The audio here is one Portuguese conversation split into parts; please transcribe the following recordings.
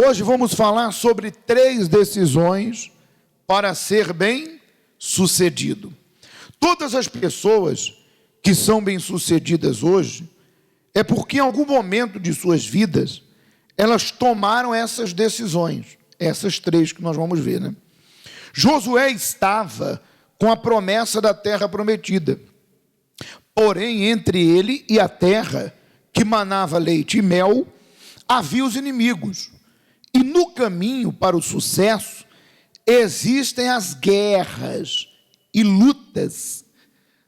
Hoje vamos falar sobre 3 decisões para ser bem-sucedido. Todas as pessoas que são bem-sucedidas hoje é porque em algum momento de suas vidas elas tomaram essas decisões, essas 3 que nós vamos ver, né? Josué estava com a promessa da terra prometida, porém entre ele e a terra que manava leite e mel havia os inimigos. E no caminho para o sucesso existem as guerras e lutas.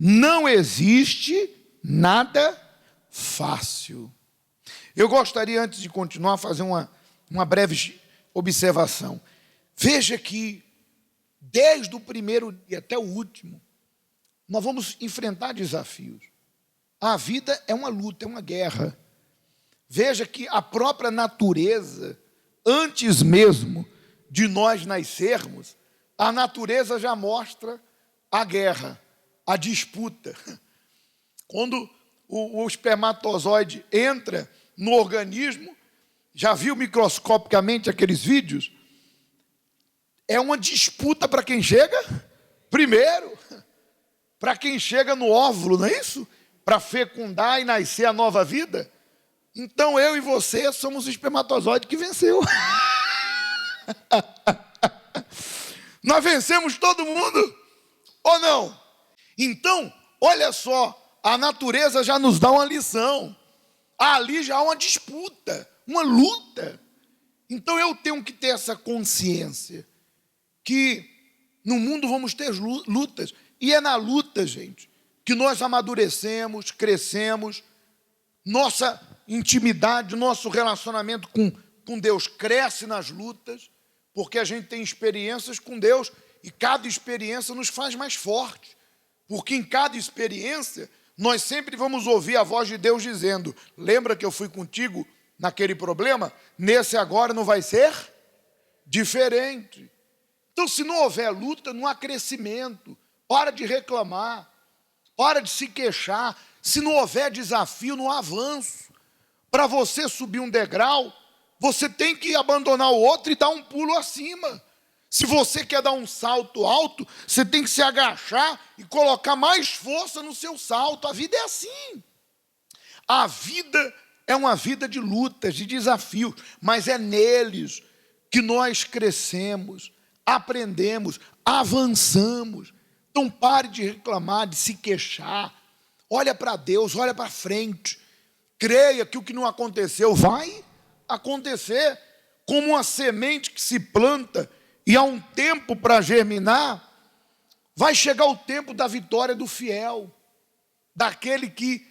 Não existe nada fácil. Eu gostaria, antes de continuar, fazer uma breve observação. Veja que, desde o primeiro dia até o último, nós vamos enfrentar desafios. A vida é uma luta, é uma guerra. Veja que a própria natureza, antes mesmo de nós nascermos, a natureza já mostra a guerra, a disputa. Quando o espermatozoide entra no organismo, já viu microscopicamente aqueles vídeos? É uma disputa para quem chega primeiro, para quem chega no óvulo, não é isso? Para fecundar e nascer a nova vida. Então eu e você somos o espermatozoide que venceu. Nós vencemos todo mundo, ou não? Então, olha só, a natureza já nos dá uma lição. Ali já há uma disputa, uma luta. Então eu tenho que ter essa consciência que no mundo vamos ter lutas. E é na luta, gente, que nós amadurecemos, crescemos, nossa intimidade, nosso relacionamento com Deus cresce nas lutas, porque a gente tem experiências com Deus e cada experiência nos faz mais fortes, porque em cada experiência nós sempre vamos ouvir a voz de Deus dizendo: lembra que eu fui contigo naquele problema? Nesse agora não vai ser diferente. Então, se não houver luta, não há crescimento. Para de reclamar, para de se queixar. Se não houver desafio, não há avanço. Para você subir um degrau, você tem que abandonar o outro e dar um pulo acima. Se você quer dar um salto alto, você tem que se agachar e colocar mais força no seu salto. A vida é assim. A vida é uma vida de lutas, de desafios, mas é neles que nós crescemos, aprendemos, avançamos. Então pare de reclamar, de se queixar. Olha para Deus, olha para frente. Creia que o que não aconteceu vai acontecer, como uma semente que se planta e há um tempo para germinar. Vai chegar o tempo da vitória do fiel, daquele que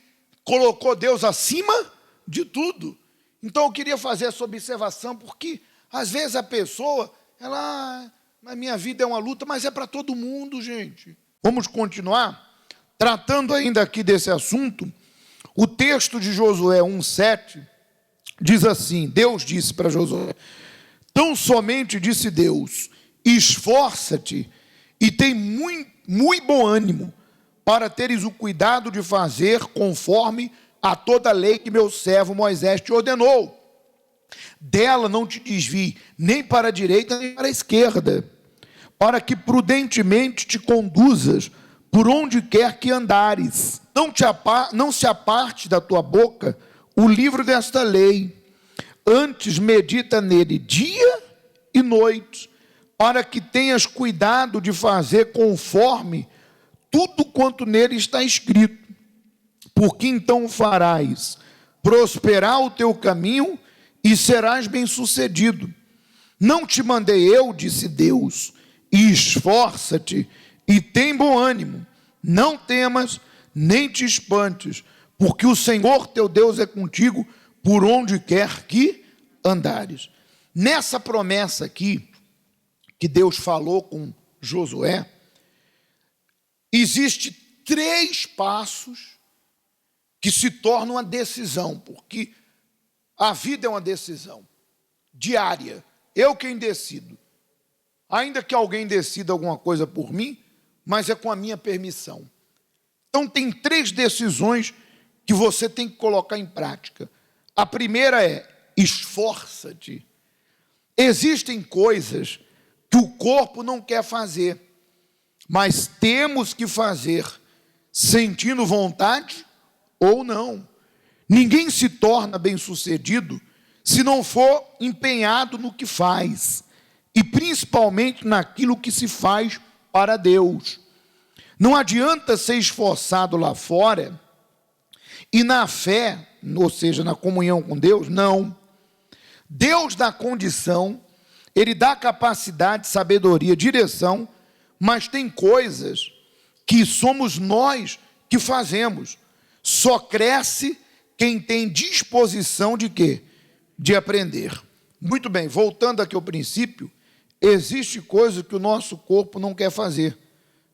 colocou Deus acima de tudo. Então eu queria fazer essa observação, porque às vezes a pessoa, na minha vida é uma luta, mas é para todo mundo, gente. Vamos continuar tratando ainda aqui desse assunto. O texto de Josué 1:7 diz assim: Deus disse para Josué: tão somente disse Deus, esforça-te e tem muito bom ânimo, para teres o cuidado de fazer conforme a toda a lei que meu servo Moisés te ordenou. Dela não te desvie nem para a direita nem para a esquerda, para que prudentemente te conduzas por onde quer que andares. Não se aparte da tua boca o livro desta lei, antes medita nele dia e noite, para que tenhas cuidado de fazer conforme tudo quanto nele está escrito, porque então farás prosperar o teu caminho e serás bem-sucedido. Não te mandei eu, disse Deus, e esforça-te e tem bom ânimo, não temas nem te espantes, porque o Senhor teu Deus é contigo por onde quer que andares. Nessa promessa aqui, que Deus falou com Josué, existe 3 passos que se tornam uma decisão, porque a vida é uma decisão diária. Eu quem decido. Ainda que alguém decida alguma coisa por mim, mas é com a minha permissão. Então tem 3 decisões que você tem que colocar em prática. A primeira é: esforça-te. Existem coisas que o corpo não quer fazer, mas temos que fazer, sentindo vontade ou não. Ninguém se torna bem-sucedido se não for empenhado no que faz, e principalmente naquilo que se faz para Deus. Não adianta ser esforçado lá fora e na fé, ou seja, na comunhão com Deus, não. Deus dá condição, Ele dá capacidade, sabedoria, direção, mas tem coisas que somos nós que fazemos. Só cresce quem tem disposição de quê? De aprender. Muito bem, voltando aqui ao princípio, existe coisa que o nosso corpo não quer fazer,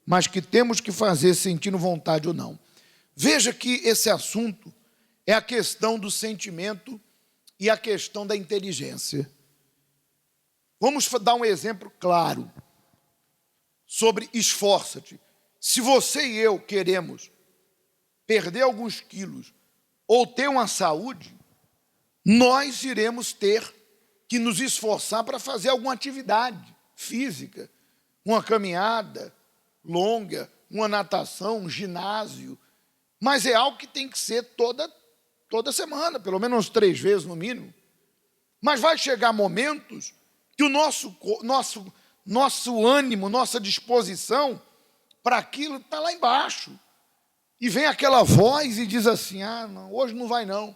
mas que temos que fazer sentindo vontade ou não. Veja que esse assunto é a questão do sentimento e a questão da inteligência. Vamos dar um exemplo claro sobre esforça-te. Se você e eu queremos perder alguns quilos ou ter uma saúde, nós iremos ter que nos esforçar para fazer alguma atividade física, uma caminhada longa, uma natação, um ginásio, mas é algo que tem que ser toda semana, pelo menos umas 3 vezes no mínimo. Mas vai chegar momentos que o nosso ânimo, nossa disposição para aquilo está lá embaixo. E vem aquela voz e diz assim, não, hoje não vai não.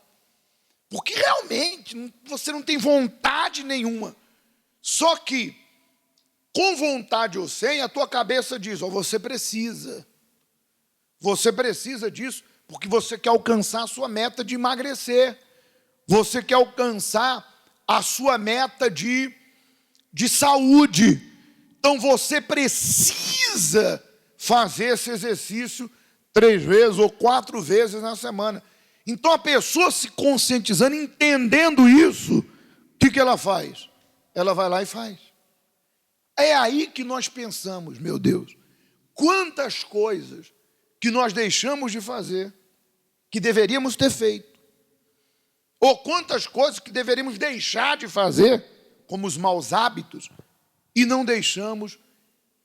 Porque realmente você não tem vontade nenhuma. Só que, com vontade ou sem, a tua cabeça diz, você precisa. Você precisa disso porque você quer alcançar a sua meta de emagrecer. Você quer alcançar a sua meta de saúde. Então você precisa fazer esse exercício 3 vezes ou 4 vezes na semana. Então a pessoa se conscientizando, entendendo isso, o que ela faz? Ela vai lá e faz. É aí que nós pensamos, meu Deus, quantas coisas que nós deixamos de fazer, que deveríamos ter feito, ou quantas coisas que deveríamos deixar de fazer, como os maus hábitos, e não deixamos,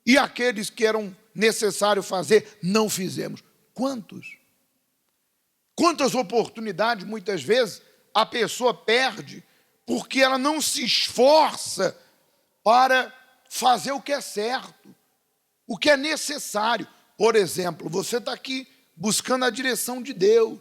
e aqueles que eram necessário fazer, não fizemos. Quantos? Quantas oportunidades, muitas vezes, a pessoa perde porque ela não se esforça para fazer o que é certo, o que é necessário. Por exemplo, você está aqui buscando a direção de Deus.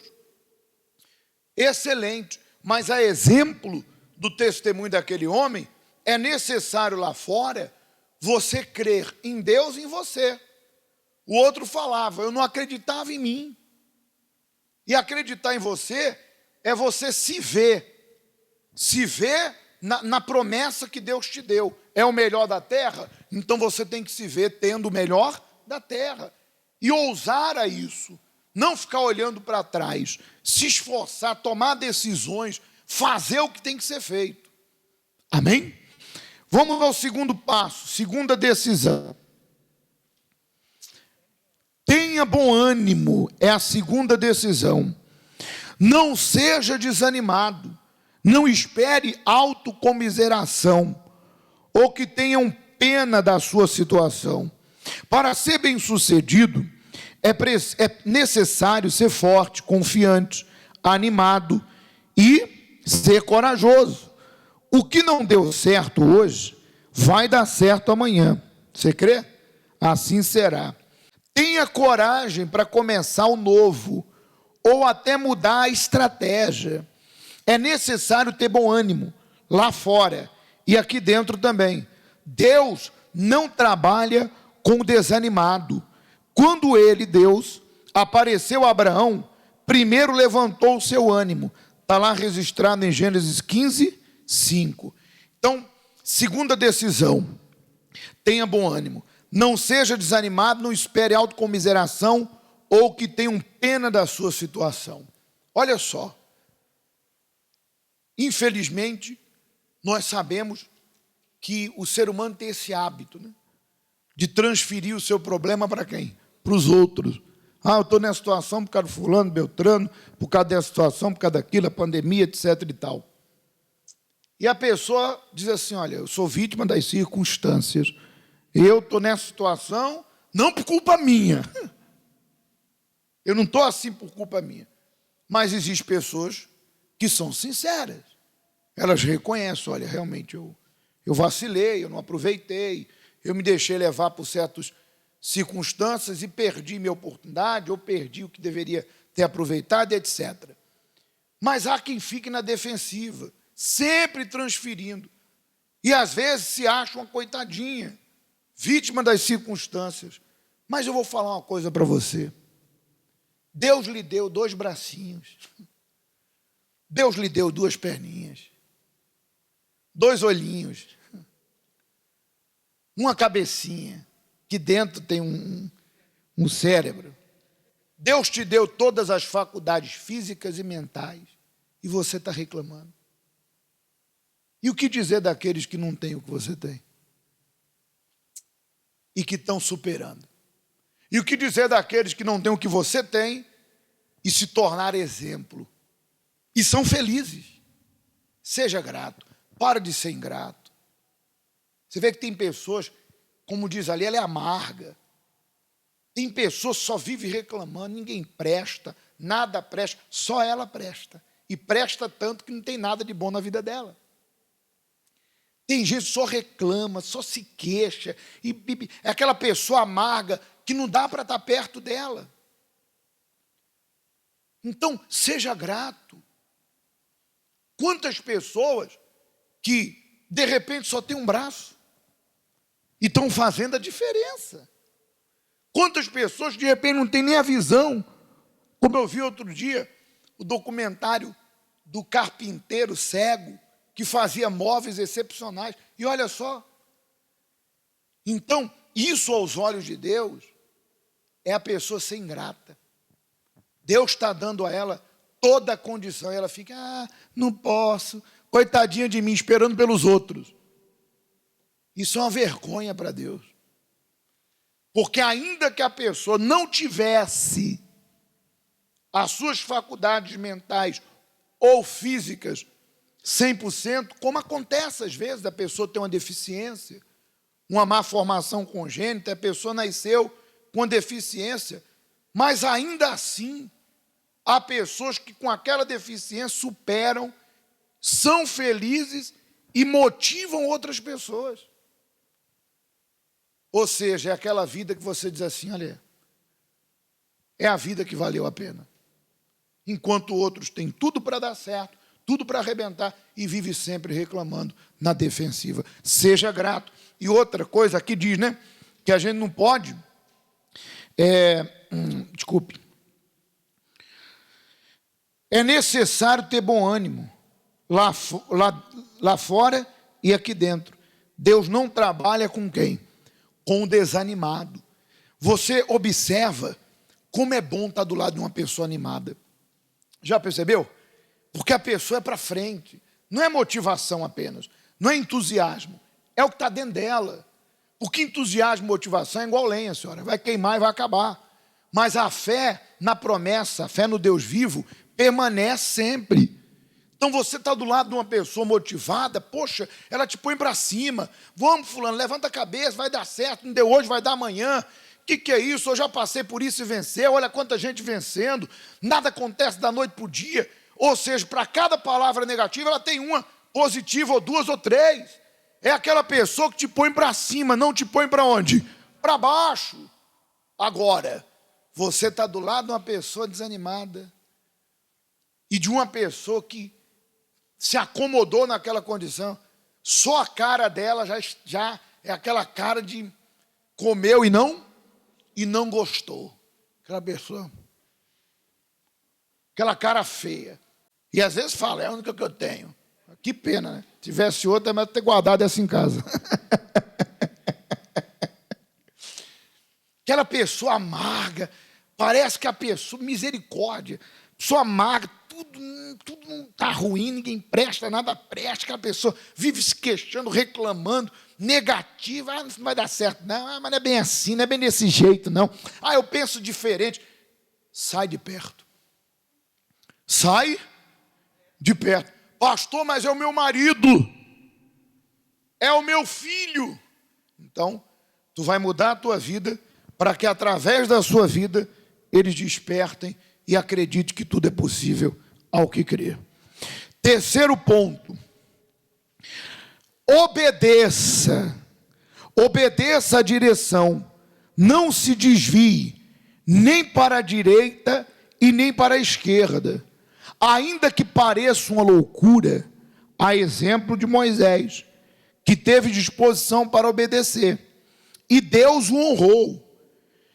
Excelente, mas a exemplo do testemunho daquele homem, é necessário lá fora você crer em Deus e em você. O outro falava, eu não acreditava em mim. E acreditar em você é você se ver na promessa que Deus te deu. É o melhor da terra? Então você tem que se ver tendo o melhor da terra. E ousar a isso. Não ficar olhando para trás. Se esforçar, tomar decisões, fazer o que tem que ser feito. Amém? Vamos ao segundo passo, segunda decisão. Tenha bom ânimo, é a segunda decisão. Não seja desanimado, não espere autocomiseração, ou que tenham pena da sua situação. Para ser bem-sucedido, é necessário ser forte, confiante, animado e ser corajoso. O que não deu certo hoje, vai dar certo amanhã. Você crê? Assim será. Tenha coragem para começar o novo, ou até mudar a estratégia. É necessário ter bom ânimo, lá fora e aqui dentro também. Deus não trabalha com o desanimado. Quando Deus, apareceu a Abraão, primeiro levantou o seu ânimo. Está lá registrado em Gênesis 15, 5. Então, segunda decisão, tenha bom ânimo. Não seja desanimado, não espere autocomiseração ou que tenham pena da sua situação. Olha só, infelizmente, nós sabemos que o ser humano tem esse hábito, né, de transferir o seu problema para quem? Para os outros. Eu estou nessa situação por causa do fulano, beltrano, por causa dessa situação, por causa daquilo, a pandemia, etc. e tal. E a pessoa diz assim, olha, eu sou vítima das circunstâncias. Eu estou nessa situação, não por culpa minha. Eu não estou assim por culpa minha. Mas existem pessoas que são sinceras. Elas reconhecem, olha, realmente eu vacilei, eu não aproveitei, eu me deixei levar por certas circunstâncias e perdi minha oportunidade, ou perdi o que deveria ter aproveitado, etc. Mas há quem fique na defensiva, sempre transferindo. E às vezes se acha uma coitadinha, vítima das circunstâncias. Mas eu vou falar uma coisa para você. Deus lhe deu 2 bracinhos. Deus lhe deu 2 perninhas. 2 olhinhos. Uma cabecinha, que dentro tem um cérebro. Deus te deu todas as faculdades físicas e mentais. E você está reclamando. E o que dizer daqueles que não têm o que você tem? E que estão superando? E o que dizer daqueles que não têm o que você tem e se tornar exemplo? E são felizes. Seja grato. Para de ser ingrato. Você vê que tem pessoas, como diz ali, ela é amarga. Tem pessoas que só vivem reclamando, ninguém presta, nada presta, só ela presta. E presta tanto que não tem nada de bom na vida dela. Tem gente que só reclama, só se queixa. É aquela pessoa amarga que não dá para estar perto dela. Então, seja grato. Quantas pessoas que, de repente, só tem um braço e estão fazendo a diferença? Quantas pessoas, de repente, não têm nem a visão? Como eu vi outro dia, o documentário do carpinteiro cego, que fazia móveis excepcionais. E olha só. Então, isso aos olhos de Deus é a pessoa ser ingrata. Deus está dando a ela toda a condição. E ela fica, não posso, coitadinha de mim, esperando pelos outros. Isso é uma vergonha para Deus. Porque ainda que a pessoa não tivesse as suas faculdades mentais ou físicas 100%, como acontece às vezes, a pessoa tem uma deficiência, uma má formação congênita, a pessoa nasceu com deficiência, mas ainda assim, há pessoas que com aquela deficiência superam, são felizes e motivam outras pessoas. Ou seja, é aquela vida que você diz assim, olha, é a vida que valeu a pena. Enquanto outros têm tudo para dar certo, tudo para arrebentar, e vive sempre reclamando na defensiva. Seja grato. E outra coisa, aqui diz, né, que a gente não pode, é necessário ter bom ânimo, lá fora e aqui dentro. Deus não trabalha com quem? Com o desanimado. Você observa como é bom estar do lado de uma pessoa animada. Já percebeu? Porque a pessoa é para frente. Não é motivação apenas. Não é entusiasmo. É o que está dentro dela. Porque entusiasmo e motivação é igual lenha, senhora. Vai queimar e vai acabar. Mas a fé na promessa, a fé no Deus vivo, permanece sempre. Então você está do lado de uma pessoa motivada, poxa, ela te põe para cima. Vamos, fulano, levanta a cabeça, vai dar certo. Não deu hoje, vai dar amanhã. O que é isso? Eu já passei por isso e venceu. Olha quanta gente vencendo. Nada acontece da noite para o dia. Ou seja, para cada palavra negativa, ela tem uma positiva, ou 2 ou 3. É aquela pessoa que te põe para cima, não te põe para onde? Para baixo. Agora, você está do lado de uma pessoa desanimada e de uma pessoa que se acomodou naquela condição. Só a cara dela já é aquela cara de comeu e não gostou. Aquela pessoa, aquela cara feia. E às vezes fala, é a única que eu tenho. Que pena, né? Se tivesse outra, mas ter guardado essa em casa. Aquela pessoa amarga, parece que a pessoa, misericórdia, pessoa amarga, tudo não está ruim, ninguém presta, nada presta, aquela pessoa vive se queixando, reclamando, negativa, não vai dar certo, não, mas não é bem assim, não é bem desse jeito, não. Eu penso diferente. Sai de perto. Sai de perto. Pastor, mas é o meu marido, é o meu filho. Então, tu vai mudar a tua vida para que através da sua vida eles despertem e acreditem que tudo é possível ao que crer. Terceiro ponto, obedeça a direção, não se desvie nem para a direita e nem para a esquerda, ainda que pareça uma loucura, a exemplo de Moisés, que teve disposição para obedecer, e Deus o honrou.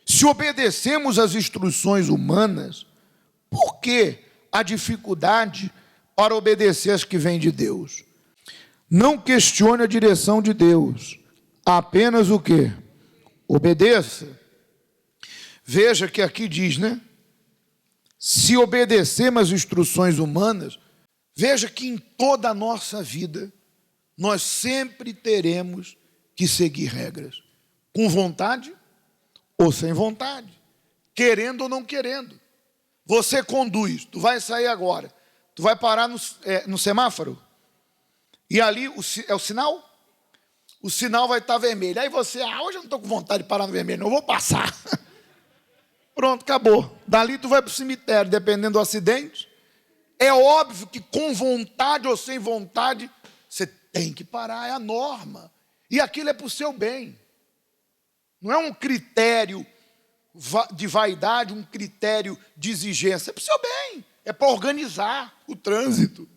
Se obedecemos às instruções humanas, por que a dificuldade para obedecer as que vêm de Deus? Não questione a direção de Deus, apenas o quê? Obedeça. Veja que aqui diz, né? Se obedecermos às instruções humanas, veja que em toda a nossa vida, nós sempre teremos que seguir regras, com vontade ou sem vontade, querendo ou não querendo. Você conduz, tu vai sair agora, tu vai parar no semáforo, e ali é o sinal? O sinal vai estar vermelho. Aí você, hoje eu não estou com vontade de parar no vermelho, não, eu vou passar. Pronto, acabou. Dali tu vai para o cemitério, dependendo do acidente. É óbvio que com vontade ou sem vontade, você tem que parar, é a norma. E aquilo é para o seu bem. Não é um critério de vaidade, um critério de exigência. É para o seu bem. É para organizar o trânsito.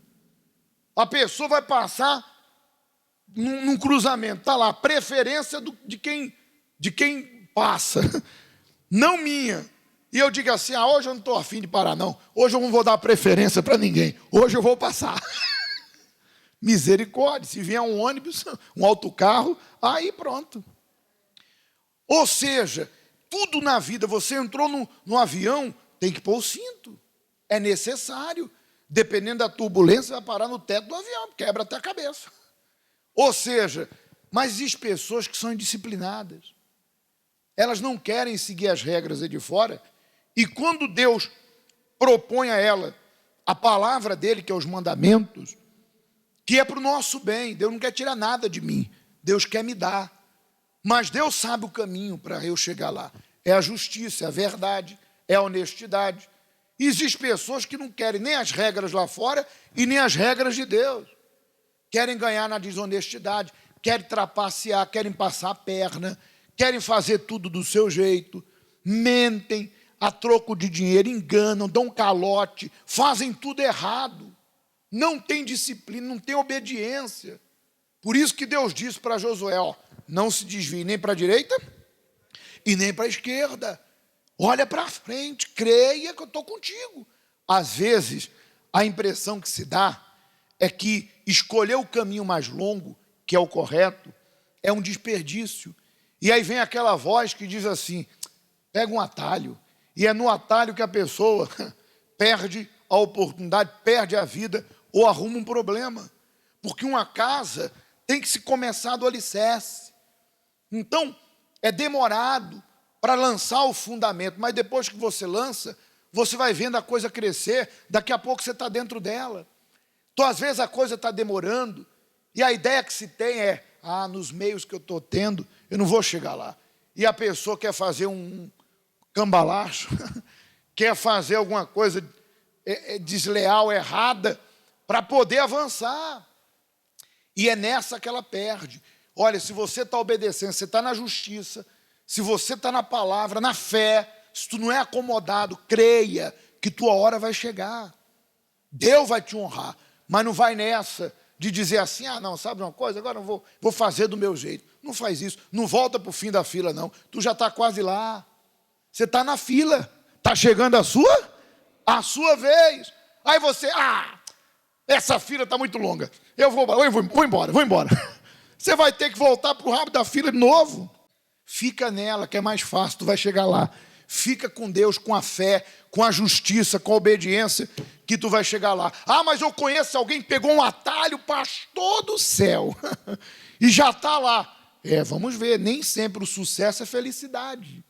A pessoa vai passar num cruzamento, está lá, preferência de quem passa, não minha. E eu digo assim, hoje eu não estou afim de parar não, hoje eu não vou dar preferência para ninguém, hoje eu vou passar. Misericórdia, se vier um ônibus, um autocarro, aí pronto. Ou seja, tudo na vida, você entrou no avião, tem que pôr o cinto, é necessário. Dependendo da turbulência, vai parar no teto do avião, quebra até a cabeça. Ou seja, mas existem pessoas que são indisciplinadas. Elas não querem seguir as regras aí de fora, e quando Deus propõe a ela a palavra dele, que é os mandamentos, que é para o nosso bem, Deus não quer tirar nada de mim, Deus quer me dar. Mas Deus sabe o caminho para eu chegar lá. É a justiça, é a verdade, é a honestidade. Existem pessoas que não querem nem as regras lá fora e nem as regras de Deus. Querem ganhar na desonestidade, querem trapacear, querem passar a perna, querem fazer tudo do seu jeito, mentem a troco de dinheiro, enganam, dão calote, fazem tudo errado. Não tem disciplina, não tem obediência. Por isso que Deus disse para Josué, não se desvie nem para a direita e nem para a esquerda. Olha para frente, creia que eu estou contigo. Às vezes, a impressão que se dá é que escolher o caminho mais longo, que é o correto, é um desperdício. E aí vem aquela voz que diz assim, pega um atalho. E é no atalho que a pessoa perde a oportunidade, perde a vida ou arruma um problema. Porque uma casa tem que se começar do alicerce. Então, é demorado para lançar o fundamento, mas depois que você lança, você vai vendo a coisa crescer, daqui a pouco você está dentro dela. Então, às vezes, a coisa está demorando, e a ideia que se tem é, nos meios que eu estou tendo, eu não vou chegar lá. E a pessoa quer fazer um cambalacho, quer fazer alguma coisa desleal, errada, para poder avançar. E é nessa que ela perde. Olha, se você está obedecendo, você está na justiça, se você está na palavra, na fé, se tu não é acomodado, creia que tua hora vai chegar. Deus vai te honrar, mas não vai nessa de dizer assim, não, sabe uma coisa, agora eu vou fazer do meu jeito. Não faz isso, não volta para o fim da fila não, tu já está quase lá. Você está na fila, está chegando a sua vez. Aí você, essa fila está muito longa, eu vou embora. Você vai ter que voltar para o rabo da fila de novo. Fica nela, que é mais fácil, tu vai chegar lá. Fica com Deus, com a fé, com a justiça, com a obediência, que tu vai chegar lá. Mas eu conheço alguém que pegou um atalho, pastor do céu, e já está lá. Vamos ver, nem sempre o sucesso é felicidade.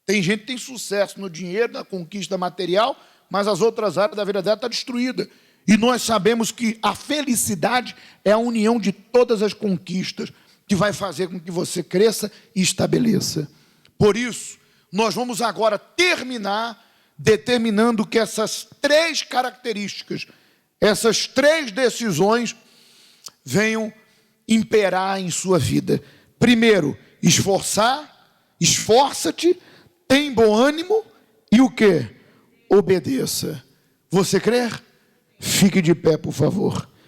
Tem gente que tem sucesso no dinheiro, na conquista material, mas as outras áreas da vida dela estão destruídas. E nós sabemos que a felicidade é a união de todas as conquistas que vai fazer com que você cresça e estabeleça. Por isso, nós vamos agora terminar determinando que essas 3 características, essas 3 decisões venham imperar em sua vida. Primeiro, esforça-te, tem bom ânimo e o quê? Obedeça. Você crê? Fique de pé, por favor.